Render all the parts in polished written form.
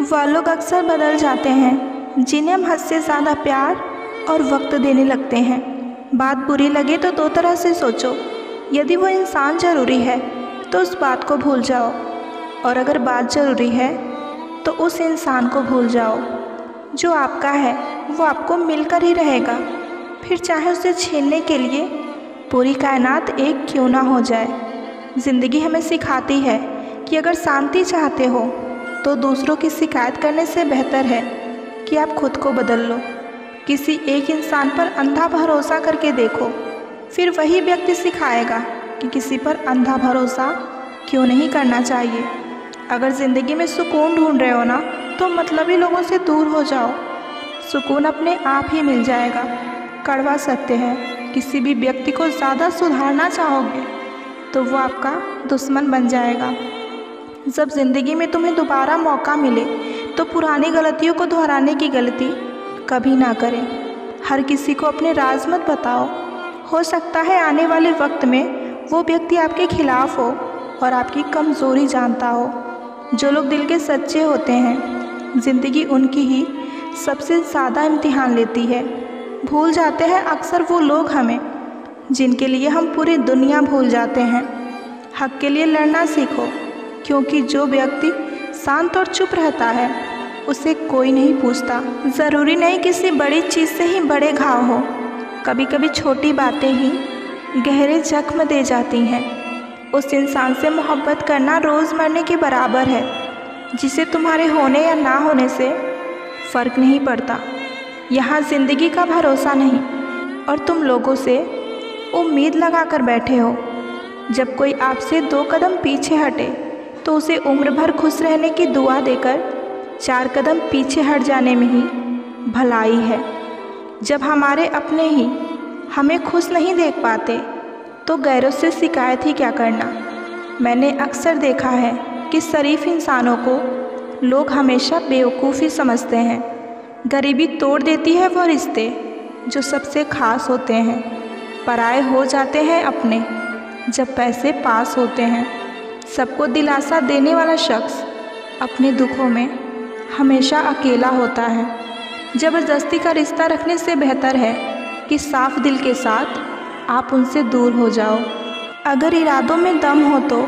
वह लोग अक्सर बदल जाते हैं जिन्हें हम हद से ज़्यादा प्यार और वक्त देने लगते हैं। बात बुरी लगे तो दो तरह से सोचो। यदि वो इंसान ज़रूरी है तो उस बात को भूल जाओ, और अगर बात ज़रूरी है तो उस इंसान को भूल जाओ। जो आपका है वो आपको मिलकर ही रहेगा, फिर चाहे उसे छीनने के लिए पूरी कायनात एक क्यों ना हो जाए। ज़िंदगी हमें सिखाती है कि अगर शांति चाहते हो तो दूसरों की शिकायत करने से बेहतर है कि आप खुद को बदल लो। किसी एक इंसान पर अंधा भरोसा करके देखो, फिर वही व्यक्ति सिखाएगा कि किसी पर अंधा भरोसा क्यों नहीं करना चाहिए। अगर ज़िंदगी में सुकून ढूंढ रहे हो ना, तो मतलबी लोगों से दूर हो जाओ। सुकून अपने आप ही मिल जाएगा। कड़वा सत्य है, किसी भी व्यक्ति को ज़्यादा सुधारना चाहोगे तो वो आपका दुश्मन बन जाएगा। जब ज़िंदगी में तुम्हें दोबारा मौका मिले तो पुरानी गलतियों को दोहराने की गलती कभी ना करें। हर किसी को अपने राज मत बताओ। हो सकता है आने वाले वक्त में वो व्यक्ति आपके खिलाफ हो और आपकी कमज़ोरी जानता हो। जो लोग दिल के सच्चे होते हैं, ज़िंदगी उनकी ही सबसे ज़्यादा इम्तिहान लेती है। भूल जाते हैं अक्सर वो लोग हमें जिनके लिए हम पूरी दुनिया भूल जाते हैं। हक के लिए लड़ना सीखो, क्योंकि जो व्यक्ति शांत और चुप रहता है उसे कोई नहीं पूछता। ज़रूरी नहीं किसी बड़ी चीज़ से ही बड़े घाव हो, कभी कभी छोटी बातें ही गहरे जख्म दे जाती हैं। उस इंसान से मोहब्बत करना रोज़ मरने के बराबर है, जिसे तुम्हारे होने या ना होने से फ़र्क नहीं पड़ता। यहाँ ज़िंदगी का भरोसा नहीं और तुम लोगों से उम्मीद लगा कर बैठे हो। जब कोई आपसे 2 कदम पीछे हटे तो उसे उम्र भर खुश रहने की दुआ देकर 4 कदम पीछे हट जाने में ही भलाई है। जब हमारे अपने ही हमें खुश नहीं देख पाते तो गैरों से शिकायत ही क्या करना। मैंने अक्सर देखा है कि शरीफ इंसानों को लोग हमेशा बेवकूफ़ी समझते हैं। गरीबी तोड़ देती है वो रिश्ते जो सबसे ख़ास होते हैं। पराए हो जाते हैं अपने जब पैसे पास होते हैं। सबको दिलासा देने वाला शख्स अपने दुखों में हमेशा अकेला होता है। ज़बरदस्ती का रिश्ता रखने से बेहतर है कि साफ दिल के साथ आप उनसे दूर हो जाओ। अगर इरादों में दम हो तो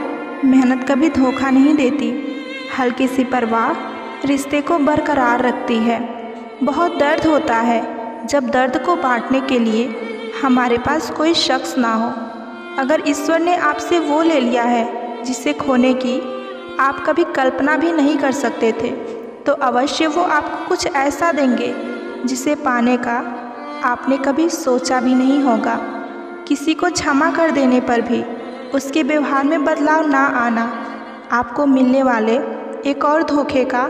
मेहनत कभी धोखा नहीं देती। हल्की सी परवाह रिश्ते को बरकरार रखती है। बहुत दर्द होता है जब दर्द को बांटने के लिए हमारे पास कोई शख्स ना हो। अगर ईश्वर ने आपसे वो ले लिया है जिसे खोने की आप कभी कल्पना भी नहीं कर सकते थे, तो अवश्य वो आपको कुछ ऐसा देंगे जिसे पाने का आपने कभी सोचा भी नहीं होगा। किसी को क्षमा कर देने पर भी उसके व्यवहार में बदलाव ना आना आपको मिलने वाले एक और धोखे का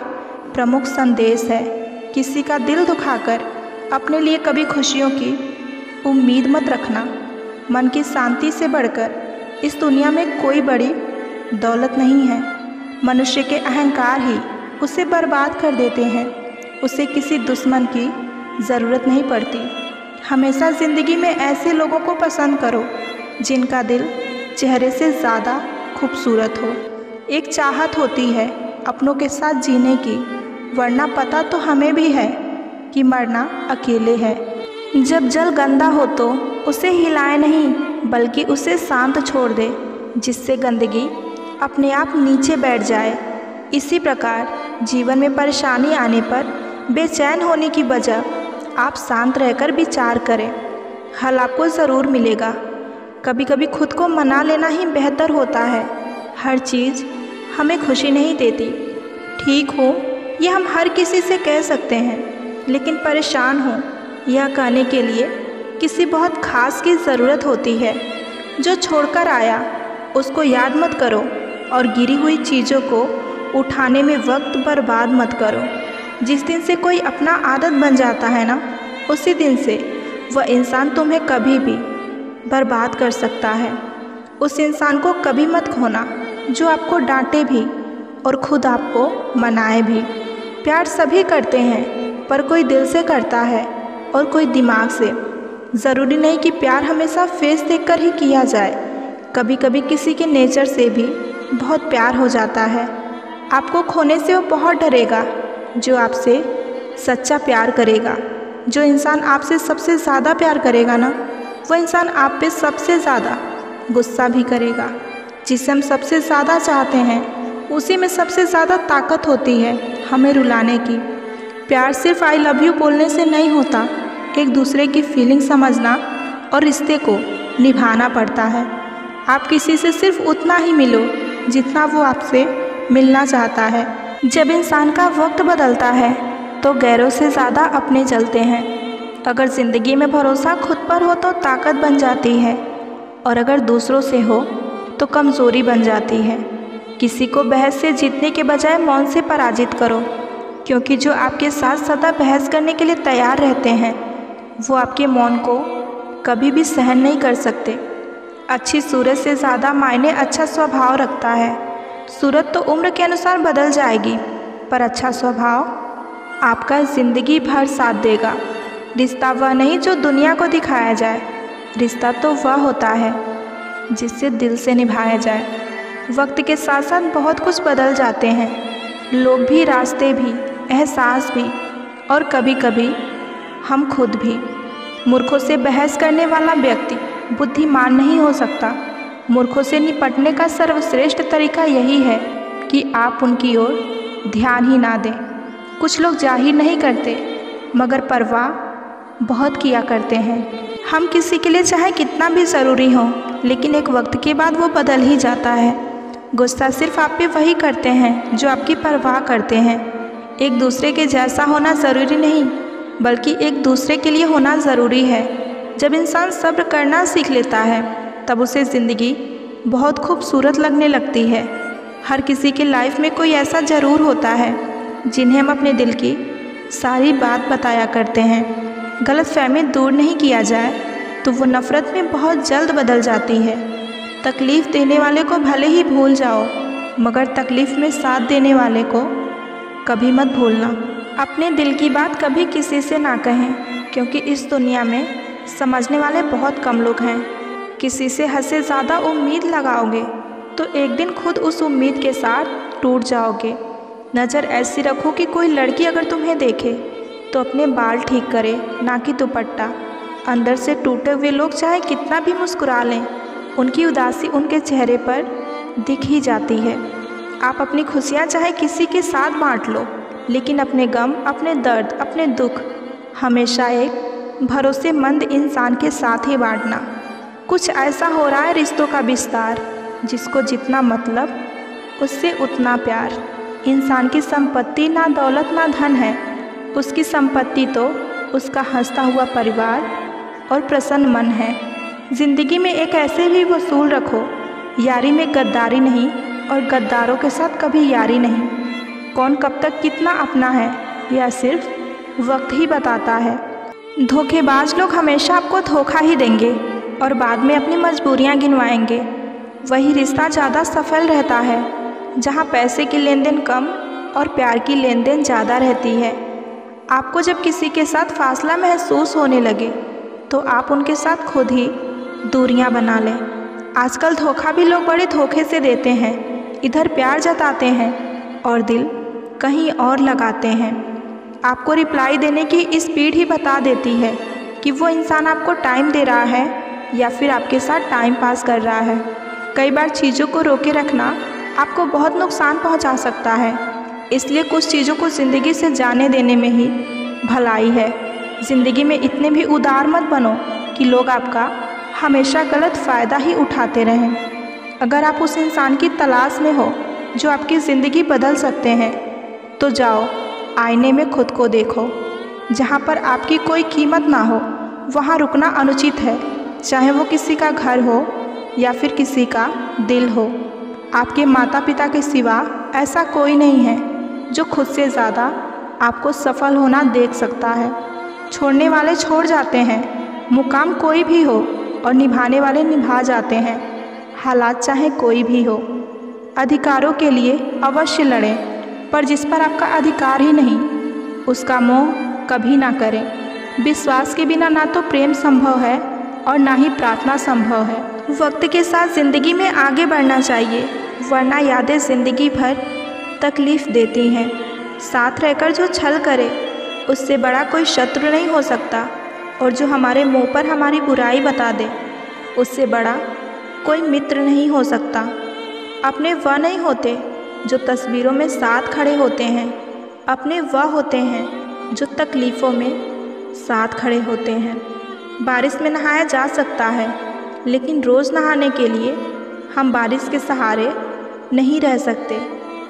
प्रमुख संदेश है। किसी का दिल दुखाकर अपने लिए कभी खुशियों की उम्मीद मत रखना। मन की शांति से बढ़कर इस दुनिया में कोई बड़ी दौलत नहीं है। मनुष्य के अहंकार ही उसे बर्बाद कर देते हैं। उसे किसी दुश्मन की ज़रूरत नहीं पड़ती। हमेशा ज़िंदगी में ऐसे लोगों को पसंद करो जिनका दिल चेहरे से ज़्यादा खूबसूरत हो। एक चाहत होती है अपनों के साथ जीने की, वरना पता तो हमें भी है कि मरना अकेले है। जब जल गंदा हो तो उसे हिलाए नहीं, बल्कि उसे शांत छोड़ दे, जिससे गंदगी अपने आप नीचे बैठ जाए। इसी प्रकार जीवन में परेशानी आने पर बेचैन होने की बजाय आप शांत रहकर विचार करें। हल आपको ज़रूर मिलेगा। कभी कभी खुद को मना लेना ही बेहतर होता है। हर चीज़ हमें खुशी नहीं देती। ठीक हो यह हम हर किसी से कह सकते हैं, लेकिन परेशान हो यह कहने के लिए किसी बहुत ख़ास की ज़रूरत होती है। जो छोड़कर आया उसको याद मत करो और गिरी हुई चीज़ों को उठाने में वक्त बर्बाद मत करो। जिस दिन से कोई अपना आदत बन जाता है ना, उसी दिन से वह इंसान तुम्हें कभी भी बर्बाद कर सकता है। उस इंसान को कभी मत खोना जो आपको डांटे भी और खुद आपको मनाए भी। प्यार सभी करते हैं, पर कोई दिल से करता है और कोई दिमाग से। ज़रूरी नहीं कि प्यार हमेशा फेस देखकर ही किया जाए। कभी कभी किसी के नेचर से भी बहुत प्यार हो जाता है। आपको खोने से वो बहुत डरेगा, जो आपसे सच्चा प्यार करेगा। जो इंसान आपसे सबसे ज़्यादा प्यार करेगा ना, वो इंसान आप पे सबसे ज़्यादा गुस्सा भी करेगा। जिसे हम सबसे ज़्यादा चाहते हैं उसी में सबसे ज़्यादा ताकत होती है हमें रुलाने की। प्यार सिर्फ आई लव यू बोलने से नहीं होता, एक दूसरे की फीलिंग समझना और रिश्ते को निभाना पड़ता है। आप किसी से सिर्फ उतना ही मिलो जितना वो आपसे मिलना चाहता है। जब इंसान का वक्त बदलता है तो गैरों से ज़्यादा अपने चलते हैं। अगर ज़िंदगी में भरोसा खुद पर हो तो ताकत बन जाती है, और अगर दूसरों से हो तो कमज़ोरी बन जाती है। किसी को बहस से जीतने के बजाय मौन से पराजित करो, क्योंकि जो आपके साथ सदा बहस करने के लिए तैयार रहते हैं वो आपके मौन को कभी भी सहन नहीं कर सकते। अच्छी सूरत से ज़्यादा मायने अच्छा स्वभाव रखता है। सूरत तो उम्र के अनुसार बदल जाएगी, पर अच्छा स्वभाव आपका ज़िंदगी भर साथ देगा। रिश्ता वह नहीं जो दुनिया को दिखाया जाए, रिश्ता तो वह होता है जिससे दिल से निभाया जाए। वक्त के साथ साथ बहुत कुछ बदल जाते हैं, लोग भी, रास्ते भी, एहसास भी, और कभी कभी हम खुद भी। मूर्खों से बहस करने वाला व्यक्ति बुद्धिमान नहीं हो सकता। मूर्खों से निपटने का सर्वश्रेष्ठ तरीका यही है कि आप उनकी ओर ध्यान ही ना दें। कुछ लोग जाहिर नहीं करते मगर परवाह बहुत किया करते हैं। हम किसी के लिए चाहे कितना भी ज़रूरी हो, लेकिन एक वक्त के बाद वो बदल ही जाता है। गुस्सा सिर्फ आप पे वही करते हैं जो आपकी परवाह करते हैं। एक दूसरे के जैसा होना ज़रूरी नहीं, बल्कि एक दूसरे के लिए होना ज़रूरी है। जब इंसान सब्र करना सीख लेता है तब उसे ज़िंदगी बहुत खूबसूरत लगने लगती है। हर किसी के लाइफ में कोई ऐसा ज़रूर होता है जिन्हें हम अपने दिल की सारी बात बताया करते हैं। गलतफहमी दूर नहीं किया जाए तो वो नफ़रत में बहुत जल्द बदल जाती है। तकलीफ़ देने वाले को भले ही भूल जाओ, मगर तकलीफ़ में साथ देने वाले को कभी मत भूलना। अपने दिल की बात कभी किसी से ना कहें, क्योंकि इस दुनिया में समझने वाले बहुत कम लोग हैं। किसी से हद से ज़्यादा उम्मीद लगाओगे तो एक दिन खुद उस उम्मीद के साथ टूट जाओगे। नज़र ऐसी रखो कि कोई लड़की अगर तुम्हें देखे तो अपने बाल ठीक करे, ना कि दुपट्टा। अंदर से टूटे हुए लोग चाहे कितना भी मुस्कुरा लें, उनकी उदासी उनके चेहरे पर दिख ही जाती है। आप अपनी खुशियाँ चाहे किसी के साथ बांट लो, लेकिन अपने गम, अपने दर्द, अपने दुख हमेशा एक भरोसेमंद इंसान के साथ ही बांटना। कुछ ऐसा हो रहा है रिश्तों का विस्तार, जिसको जितना मतलब उससे उतना प्यार। इंसान की संपत्ति ना दौलत ना धन है, उसकी संपत्ति तो उसका हंसता हुआ परिवार और प्रसन्न मन है। ज़िंदगी में एक ऐसे भी वसूल रखो, यारी में गद्दारी नहीं और गद्दारों के साथ कभी यारी नहीं। कौन कब तक कितना अपना है यह सिर्फ वक्त ही बताता है। धोखेबाज लोग हमेशा आपको धोखा ही देंगे और बाद में अपनी मजबूरियां गिनवाएंगे। वही रिश्ता ज़्यादा सफल रहता है जहां पैसे की लेन देन कम और प्यार की लेन देन ज़्यादा रहती है। आपको जब किसी के साथ फासला महसूस होने लगे तो आप उनके साथ खुद ही दूरियां बना लें। आजकल धोखा भी लोग बड़े धोखे से देते हैं। इधर प्यार जताते हैं और दिल कहीं और लगाते हैं। आपको रिप्लाई देने की स्पीड ही बता देती है कि वो इंसान आपको टाइम दे रहा है या फिर आपके साथ टाइम पास कर रहा है। कई बार चीज़ों को रोके रखना आपको बहुत नुकसान पहुंचा सकता है, इसलिए कुछ चीज़ों को ज़िंदगी से जाने देने में ही भलाई है। ज़िंदगी में इतने भी उदार मत बनो कि लोग आपका हमेशा गलत फ़ायदा ही उठाते रहें। अगर आप उस इंसान की तलाश में हो जो आपकी ज़िंदगी बदल सकते हैं तो जाओ आईने में खुद को देखो। जहाँ पर आपकी कोई कीमत ना हो वहाँ रुकना अनुचित है, चाहे वो किसी का घर हो या फिर किसी का दिल हो। आपके माता पिता के सिवा ऐसा कोई नहीं है जो खुद से ज़्यादा आपको सफल होना देख सकता है। छोड़ने वाले छोड़ जाते हैं, मुकाम कोई भी हो, और निभाने वाले निभा जाते हैं, हालात चाहे कोई भी हो। अधिकारों के लिए अवश्य लड़ें, पर जिस पर आपका अधिकार ही नहीं उसका मोह कभी ना करें। विश्वास के बिना ना तो प्रेम संभव है और ना ही प्रार्थना संभव है। वक्त के साथ ज़िंदगी में आगे बढ़ना चाहिए, वरना यादें ज़िंदगी भर तकलीफ़ देती हैं। साथ रहकर जो छल करे उससे बड़ा कोई शत्रु नहीं हो सकता, और जो हमारे मुंह पर हमारी बुराई बता दे उससे बड़ा कोई मित्र नहीं हो सकता। अपने वह नहीं होते जो तस्वीरों में साथ खड़े होते हैं, अपने वह होते हैं जो तकलीफ़ों में साथ खड़े होते हैं। बारिश में नहाया जा सकता है, लेकिन रोज़ नहाने के लिए हम बारिश के सहारे नहीं रह सकते।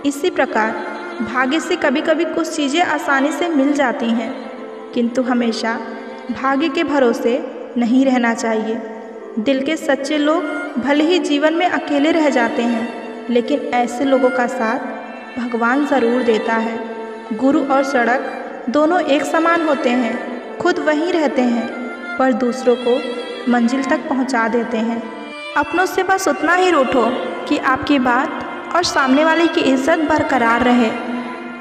इसी प्रकार भाग्य से कभी कभी कुछ चीज़ें आसानी से मिल जाती हैं, किंतु हमेशा भाग्य के भरोसे नहीं रहना चाहिए। दिल के सच्चे लोग भले ही जीवन में अकेले रह जाते हैं, लेकिन ऐसे लोगों का साथ भगवान ज़रूर देता है। गुरु और सड़क दोनों एक समान होते हैं, खुद वहीं रहते हैं पर दूसरों को मंजिल तक पहुंचा देते हैं। अपनों से बस उतना ही रूठो कि आपकी बात और सामने वाले की इज्जत बरकरार रहे।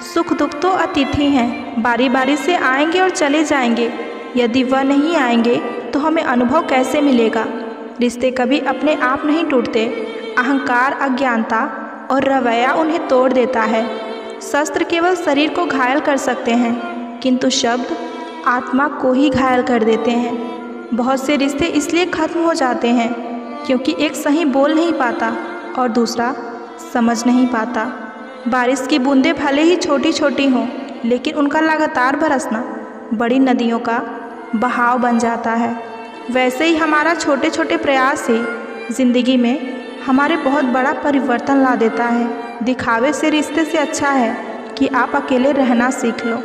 सुख दुख तो अतिथि हैं, बारी बारी से आएंगे और चले जाएंगे। यदि वह नहीं आएंगे तो हमें अनुभव कैसे मिलेगा। रिश्ते कभी अपने आप नहीं टूटते, अहंकार, अज्ञानता और रवैया उन्हें तोड़ देता है। शस्त्र केवल शरीर को घायल कर सकते हैं, किंतु शब्द आत्मा को ही घायल कर देते हैं। बहुत से रिश्ते इसलिए खत्म हो जाते हैं क्योंकि एक सही बोल नहीं पाता और दूसरा समझ नहीं पाता। बारिश की बूंदें भले ही छोटी छोटी हों, लेकिन उनका लगातार बरसना बड़ी नदियों का बहाव बन जाता है। वैसे ही हमारा छोटे छोटे प्रयास ही ज़िंदगी में हमारे बहुत बड़ा परिवर्तन ला देता है। दिखावे से रिश्ते से अच्छा है कि आप अकेले रहना सीख लो।